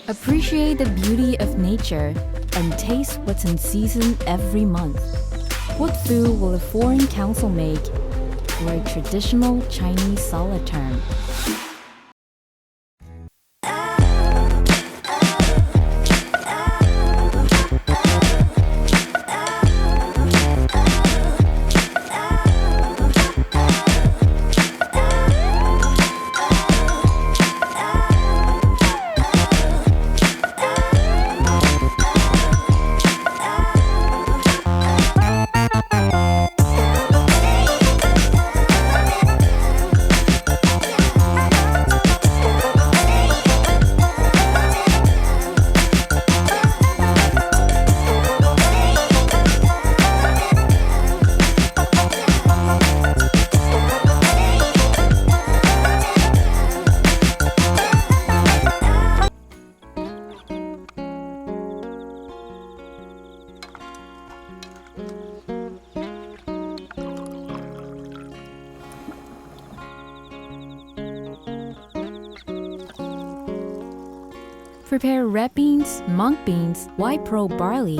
Appreciate the beauty of nature and taste what's in season every month. What food will a foreign council make for a traditional Chinese salad term? Prepare red beans, monk beans, white pearl barley,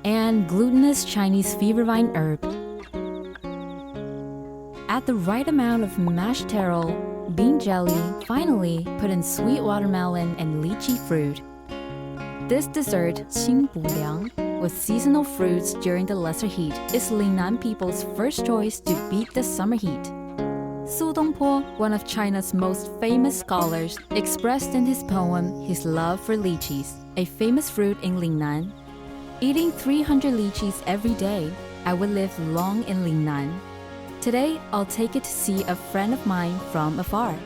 and glutinous Chinese fevervine herb. Add the right amount of mashed taro, bean jelly. Finally, put in sweet watermelon and lychee fruit. This dessert, 清补凉, with seasonal fruits during the lesser heat, is Lingnan people's first choice to beat the summer heat. Su Dongpo, one of China's most famous scholars, expressed in his poem his love for lychees, a famous fruit in Lingnan. Eating 300 lychees every day, I would live long in Lingnan. Today, I'll take it to see a friend of mine from afar.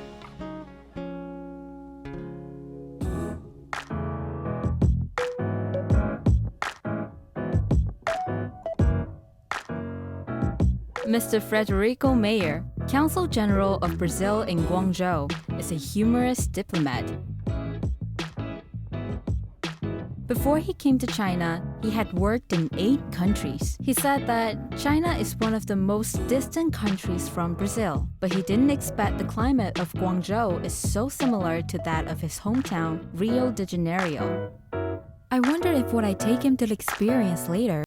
Mr. Frederico Mayer, Consul General of Brazil in Guangzhou, is a humorous diplomat. Before he came to China, he had worked in 8 countries. He said that China is one of the most distant countries from Brazil, but he didn't expect the climate of Guangzhou is so similar to that of his hometown, Rio de Janeiro. I wonder if what I take him to experience later.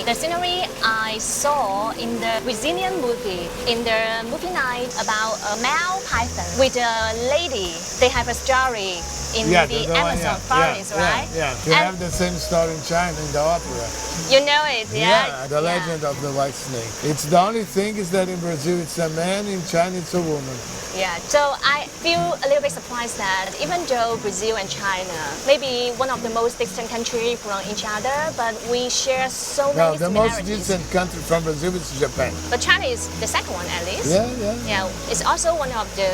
The scenery I saw in the Brazilian movie, in the movie night about a male python with a lady. They have a story in Yeah, the one, Amazon yeah, forest, yeah, right? Yeah, yeah. You And have the same story in China in the opera. you know it, yeah? Yeah, the legend of the white snake. It's the only thing is that in Brazil it's a man, in China it's a woman. Yeah, so I feel a little bit surprised that even though Brazil and China may be one of the most distant countries from each other, but we share so No, many the most similarities. distant country from Brazil is Japan. But China is the second one at least. Yeah, yeah. Yeah, it's also one of the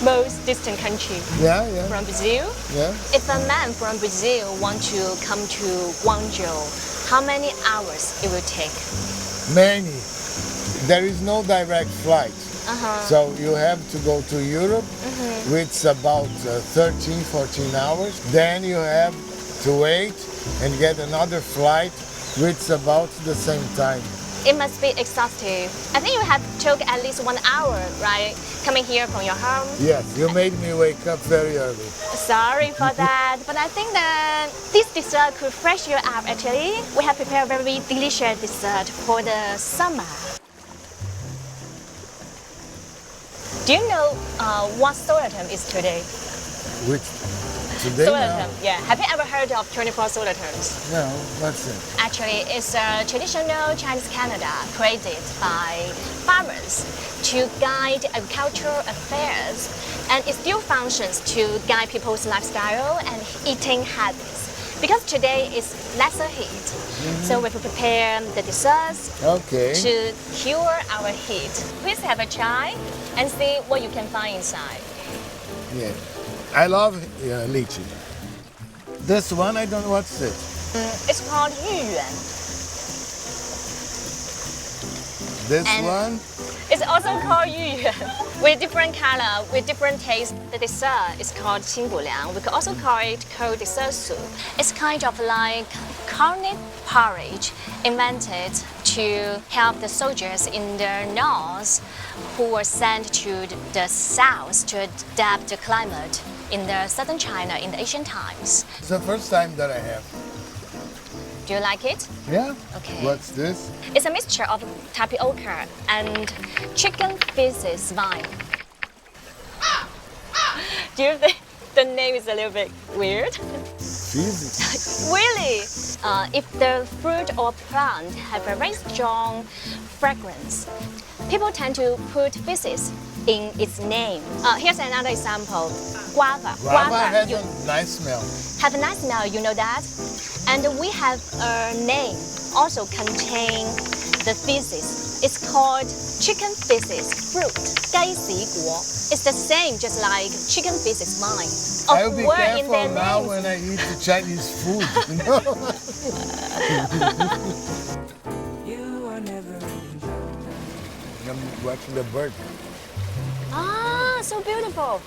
most distant country Yeah, yeah. from Brazil. Yeah. If a man from Brazil wants to come to Guangzhou, how many hours it will take? Many. There is no direct flight. Uh-huh. So you have to go to Europe, which is about 13, 14 hours. Then you have to wait and get another flight, which is about the same time. It must be exhausting. I think you have took at least 1 hour, right? Coming here from your home. Yes, you made me wake up very early. Sorry for that, but I think that this dessert could fresh you up actually. We have prepared a very delicious dessert for the summer. Do you know what solar term is today? Which today Solar now? term, yeah. Have you ever heard of 24 solar terms? No, what's it? Actually, it's a traditional Chinese calendar created by farmers to guide agricultural affairs, and it still functions to guide people's lifestyle and eating habits. Because today is lesser heat, so we prepare the desserts Okay. to cure our heat. Please have a try and see what you can find inside. Yeah. I love lychee. This one, I don't know what's it. It's called Yuyuan. This And- one, It's also called Yuyuan. With different color, with different taste. The dessert is called Qingbu Liang. We could also call it cold dessert soup. It's kind of like corned porridge invented to help the soldiers in the north who were sent to the south to adapt the climate in the southern China in the ancient times. it's the first time that I have. Do you like it? Yeah? Okay. What's this? It's a mixture of tapioca and chicken feces vine. Do you think the name is a little bit weird? Physics. Really? If the fruit or plant have a very strong fragrance, people tend to put feces in its name. Here's another example. Guava. Guava has you a nice smell. have a nice smell, you know that? And we have a name also contain the feces. It's called chicken feces fruit. 该西果. It's the same, just like chicken feces vine. I'll Of be word in careful their now names. when I eat the Chinese food. You know? I'm watching the bird. Ah, so beautiful.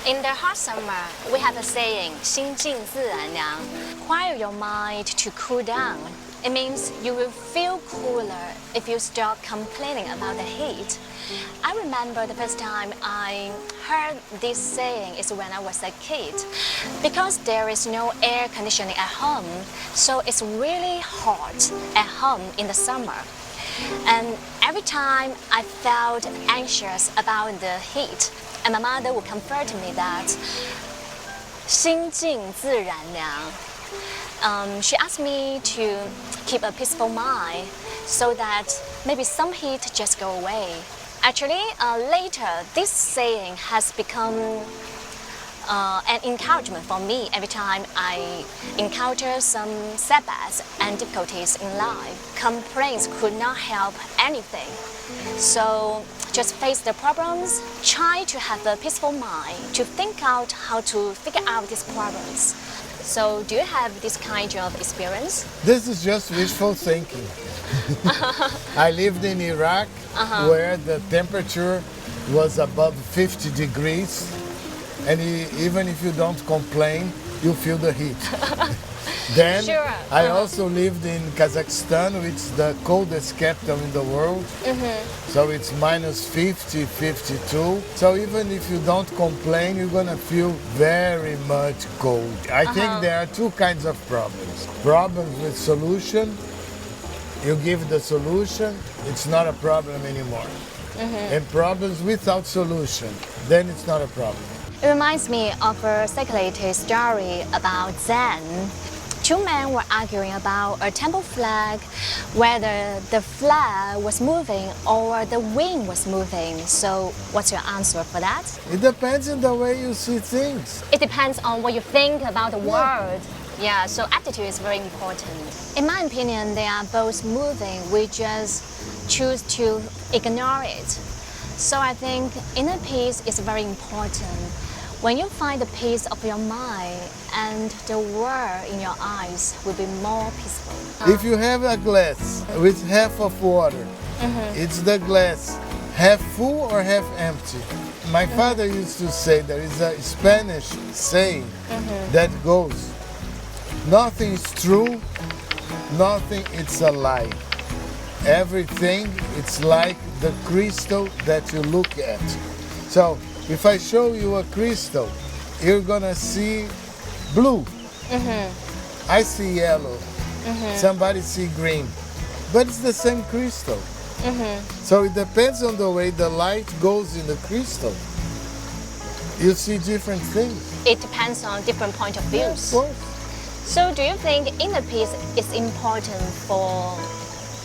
In the hot summer, we have a saying, 心静自然凉. Quiet your mind to cool down. It means you will feel cooler if you stop complaining about the heat. I remember the first time I heard this saying is when I was a kid. Because there is no air conditioning at home, so it's really hot at home in the summer. And every time I felt anxious about the heat, and my mother would comfort me that 心静自然凉. She asked me to keep a peaceful mind so that maybe some heat just go away. Actually, later, this saying has become an encouragement for me every time I encounter some setbacks and difficulties in life. Complaints could not help anything. So just face the problems, try to have a peaceful mind to think out how to figure out these problems. So do you have this kind of experience? This is just wishful thinking. I lived in Iraq where the temperature was above 50 degrees. And even if you don't complain, you feel the heat. Then Sure. I also lived in Kazakhstan, which is the coldest capital in the world. So it's minus 50, 52. So even if you don't complain, you're gonna feel very much cold. I think there are two kinds of problems. Problems with solution you give the solution, it's not a problem anymore. And problems without solution, then it's not a problem. It reminds me of a circulated story about Zen. Two men were arguing about a temple flag, whether the flag was moving or the wind was moving. So what's your answer for that? It depends on the way you see things. It depends on what you think about the world. Yeah, so attitude is very important. In my opinion, they are both moving. We just choose to ignore it. So I think inner peace is very important. When you find the peace of your mind and the world in your eyes will be more peaceful. If you have a glass with half of water, it's the glass half full or half empty. My father used to say, there is a Spanish saying that goes, nothing is true, nothing it's a lie. Everything it's like the crystal that you look at. So if I show you a crystal, you're gonna see blue. I see yellow. Somebody see green. But it's the same crystal. So it depends on the way the light goes in the crystal. You see different things. It depends on different point of views. Of course. So do you think inner peace is important for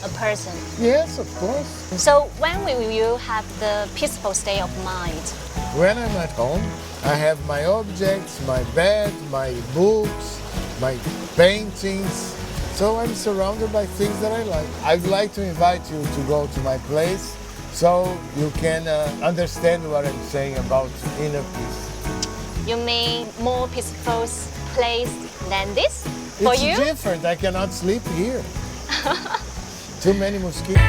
a person? Yes, of course. So when will you have the peaceful state of mind? When I'm at home, I have my objects, my bed, my books, my paintings. So I'm surrounded by things that I like. I'd like to invite you to go to my place so you can understand what I'm saying about inner peace. You mean more peaceful place than this for It's you? different. I cannot sleep here. Too many mosquitoes.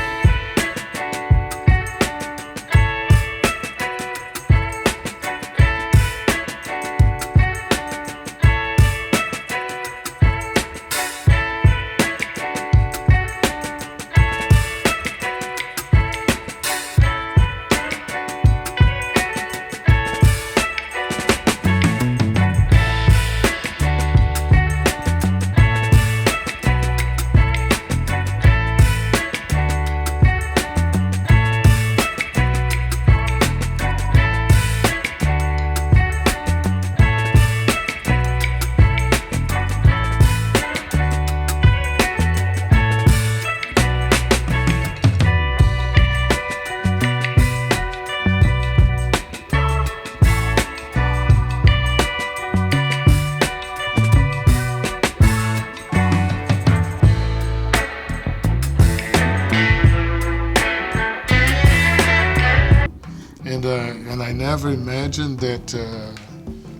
And I never imagined that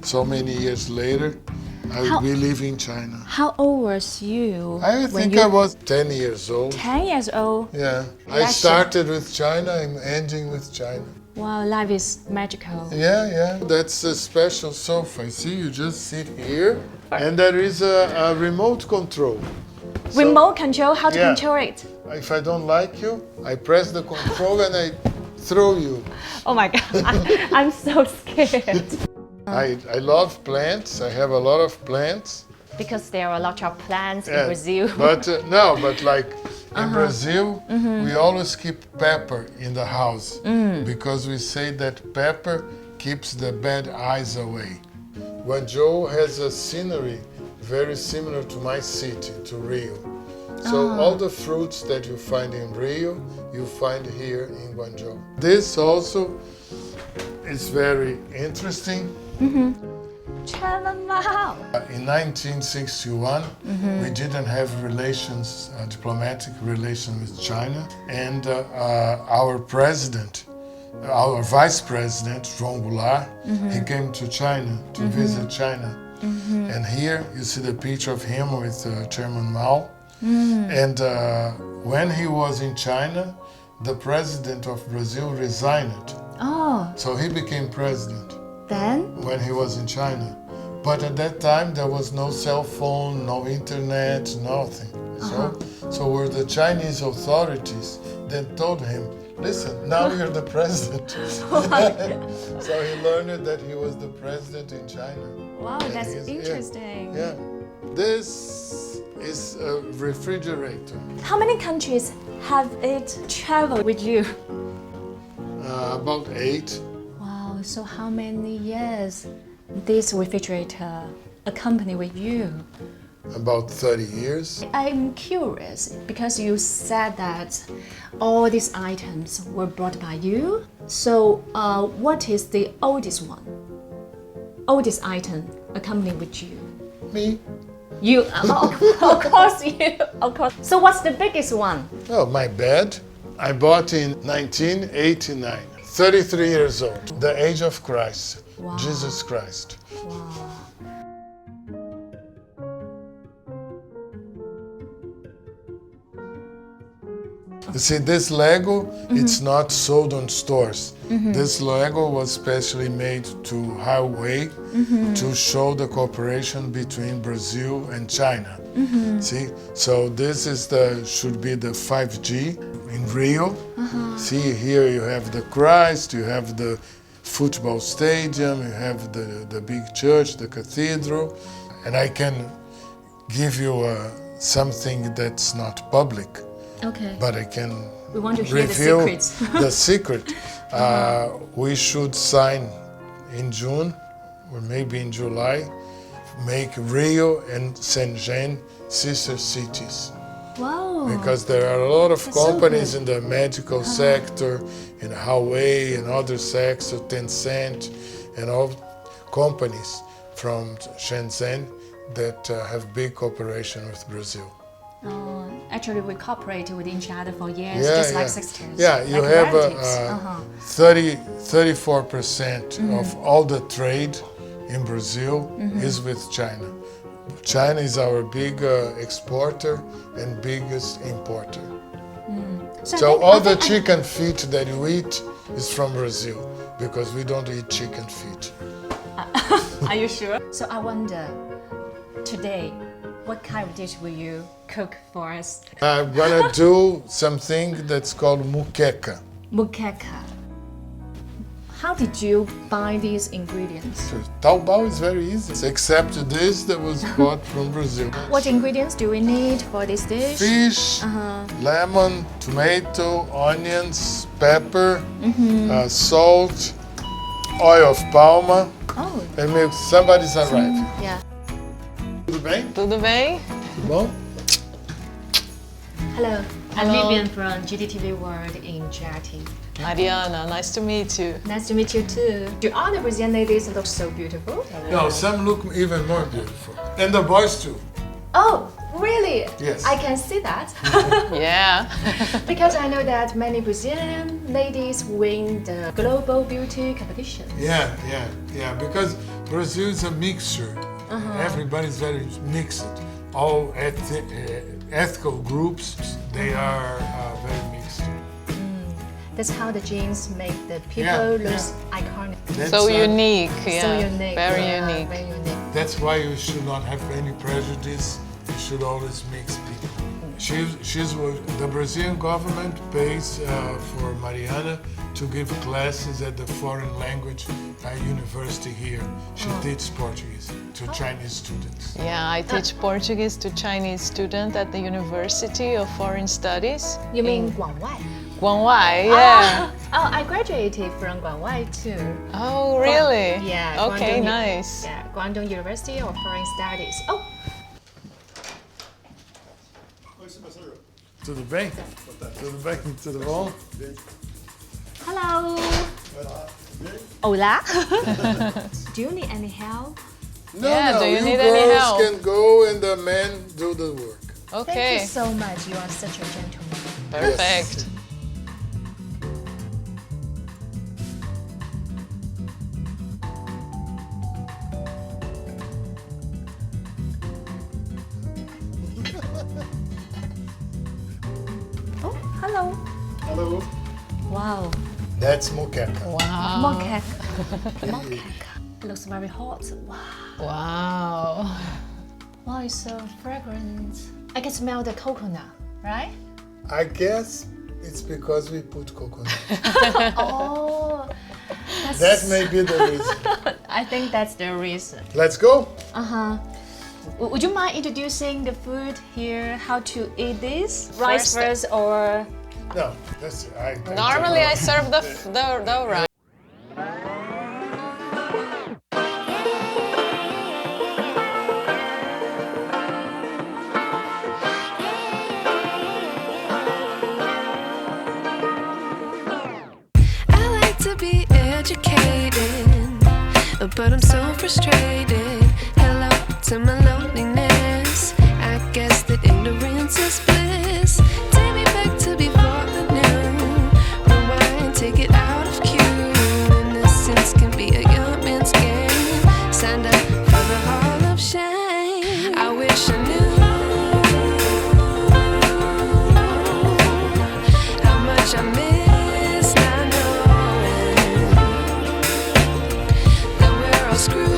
so many years later I would be living in China. How old was you? I think I was 10 years old. 10 years old. Yeah, I started with China and ending with China. Wow, life is magical. Yeah, that's a special sofa. See, you just sit here and there is a remote control. So, Remote control, how to control it? if I don't like you, I press the control and I throw you. Oh my God, I'm so scared. I love plants. I have a lot of plants. Because there are a lot of plants in Brazil. But like in Brazil, we always keep pepper in the house because we say that pepper keeps the bad eyes away. Guangzhou has a scenery very similar to my city, to Rio. So all the fruits that you find in Rio, you find here in Guangzhou. This also is very interesting. In 1961, we didn't have relations, diplomatic relations with China, and our president, our vice president, Zhuang Goulart, he came to China to visit China. And here you see the picture of him with Chairman Mao. And when he was in China, the president of Brazil resigned. So he became president. Then? When he was in China. But at that time, there was no cell phone, no internet, nothing. So were the Chinese authorities that told him, listen, now you're the president. So he learned that he was the president in China. Wow, that's interesting. Yeah. This is a refrigerator. How many countries have it traveled with you? About 8. Wow, so how many years this refrigerator accompany with you? About 30 years. I'm curious because you said that all these items were brought by you. So, what is the oldest one? Oldest item accompanying with you? Me? You, of course you, of course. So, what's the biggest one? Oh, my bed. I bought in 1989. 33 years old. The age of Christ. Wow. Jesus Christ. Wow. You see, this Lego, it's not sold on stores. This Lego was specially made to Huawei to show the cooperation between Brazil and China. See, so this is should be the 5G in Rio. See, here you have the Christ, you have the football stadium, you have the big church, the cathedral, and I can give you something that's not public. Okay. But I can We want to hear the reveal secrets. the secret. We should sign in June or maybe in July, make Rio and Shenzhen sister cities. Wow. Because there are a lot of That's so companies good. in the medical sector, in Huawei and other sectors, Tencent, and all companies from Shenzhen that have big cooperation with Brazil. Actually, we cooperate with each other for years, just like sisters. Yeah, you like have relatives. 34% of all the trade in Brazil is with China. China is our big exporter and biggest importer. So all the chicken feet that you eat is from Brazil because we don't eat chicken feet. Are you sure? So I wonder, today, what kind of dish will you cook for us? I'm gonna do something that's called Moqueca. Moqueca. How did you buy these ingredients? Taobao is very easy, except this that was bought from Brazil. What ingredients do we need for this dish? Fish, lemon, tomato, onions, pepper, salt, oil of palma, Oh, and milk. Somebody's arrived. yeah. Tudo bem? Tudo bem? Tudo bom? Hello, I'm Hello. Vivian from GDTV World in Jati. Mariana, nice to meet you. Nice to meet you too. Do all the Brazilian ladies look so beautiful? No, some look even more beautiful. And the boys too. Oh, really? Yes. I can see that. Yeah. Because I know that many Brazilian ladies win the global beauty competition. Yeah. Because Brazil is a mixture. Everybody's very mixed. All ethical groups, they are very mixed. That's how the genes make the people Yeah, look iconic. That's, So unique, yeah. So unique. Very yeah, unique. Very unique. That's why you should not have any prejudice. You should always mix people. The Brazilian government pays for Mariana to give classes at the foreign language university here. She teaches Portuguese to Chinese students. Yeah, I teach Portuguese to Chinese students at the University of Foreign Studies. You mean Guangwai? Guangwai, yeah. Oh, I graduated from Guangwai too. Oh, really? Yeah. Okay, Guangdong nice. Yeah, Guangdong University of Foreign Studies. Oh, Tudo bem? Tudo bem? Tudo bom? hello. Hola. Do you need any help? No, Yeah, do you need girls any help? can go and the men do the work. Thank Okay, you so much. You are such a gentleman. perfect. Oh, hello. Hello. Wow. That's Moqueca. Wow. Moqueca. Moqueca. Looks very hot. Wow. Wow. Wow, it's so fragrant. I can smell the coconut, right? I guess it's because we put coconut. Oh, That may be the reason. I think that's the reason. Let's go. Would you mind introducing the food here? How to eat this? Rice First- first or? No, that's Normally I serve the rice. I like to be educated, but I'm so frustrated. Hello to my loneliness. I guess that ignorance is bliss. Take me back to before the new. Rewind, take it out of cue. Innocence can be a young man's game. Signed up for the hall of shame. I wish I knew how much I miss not knowing that we're all screwed.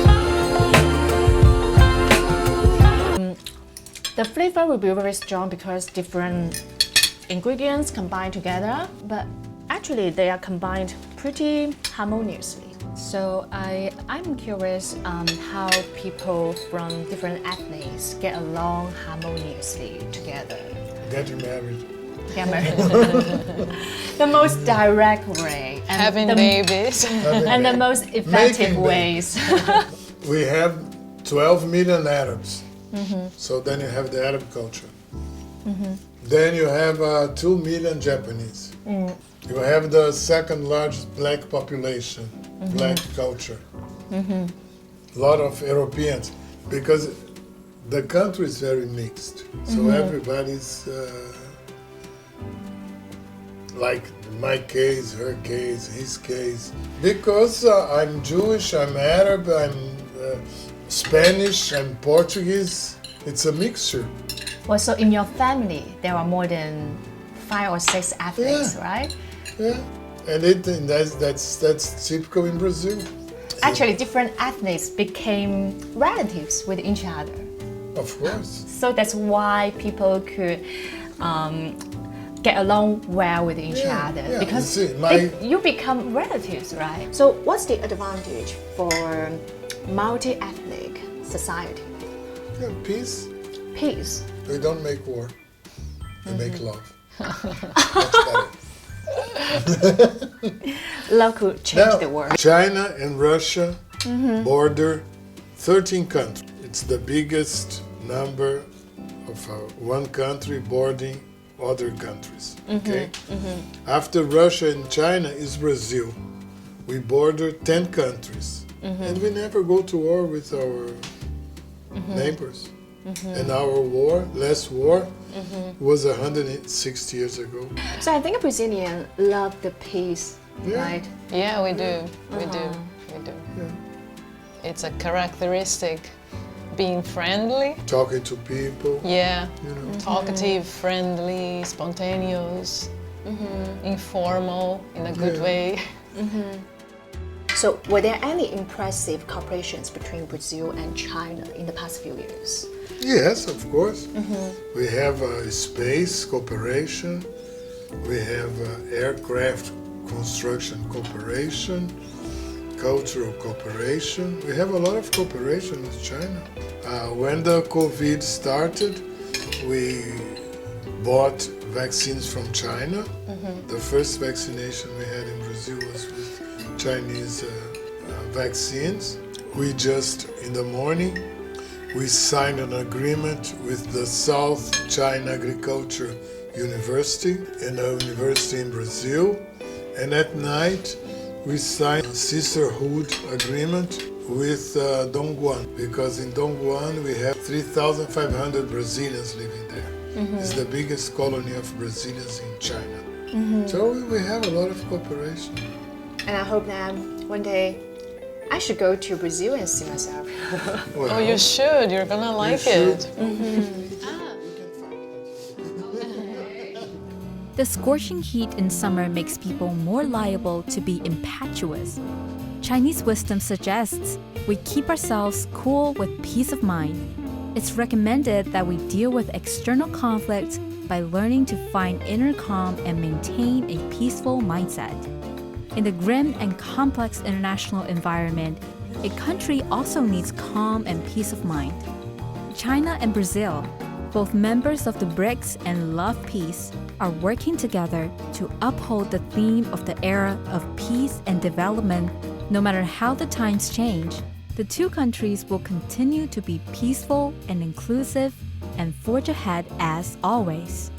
The flavor will be very strong because different ingredients combined together, but actually they are combined pretty harmoniously. So I'm curious how people from different ethnics get along harmoniously together. Getting married. Get married. The most direct way and Having the, babies. and the most effective Making ways. We have 12 million Arabs. So then you have the Arab culture. Then you have 2 million Japanese. You have the second largest black population, black culture. A lot of Europeans, because the country is very mixed. So everybody's like my case, her case, his case. Because I'm Jewish, I'm Arab, I'm Spanish, I'm Portuguese. It's a mixture. Well, so in your family, there are more than 5 or 6 ethnics, Yeah. right? Yeah, and that's typical in Brazil. Actually, different ethnics became relatives with each other. Of course. So that's why people could get along well with each Yeah, other yeah. because You see, you become relatives, right? So what's the advantage for multi-ethnic society? Yeah, peace. Peace. We don't make war. We make love. That's better. Love could change the world. China and Russia border 13 countries. It's the biggest number of one country bordering other countries. Okay. After Russia and China is Brazil. We border 10 countries, and we never go to war with our neighbors. And our last war, was 160 years ago. So I think Brazilians love the peace, Yeah. right? Yeah, we do. We do. Yeah. It's a characteristic. Being friendly. Talking to people. Yeah. You know. Talkative, friendly, spontaneous, informal in a good Yeah. way. So were there any impressive cooperations between Brazil and China in the past few years? Yes, of course. We have space cooperation. We have aircraft construction cooperation, cultural cooperation. We have a lot of cooperation with China. When the COVID started, we bought vaccines from China. The first vaccination we had in Brazil was with Chinese vaccines. We just, in the morning, we signed an agreement with the South China Agriculture University and a university in Brazil. And at night, we signed a sisterhood agreement with Dongguan, because in Dongguan we have 3,500 Brazilians living there. It's the biggest colony of Brazilians in China. So we have a lot of cooperation. And I hope that one day I should go to Brazil and see myself. Well, Oh, you should. You're gonna like should. it. The scorching heat in summer makes people more liable to be impetuous. Chinese wisdom suggests we keep ourselves cool with peace of mind. It's recommended that we deal with external conflict by learning to find inner calm and maintain a peaceful mindset. In the grim and complex international environment, a country also needs calm and peace of mind. China and Brazil, both members of the BRICS and love peace, are working together to uphold the theme of the era of peace and development. No matter how the times change, the two countries will continue to be peaceful and inclusive and forge ahead as always.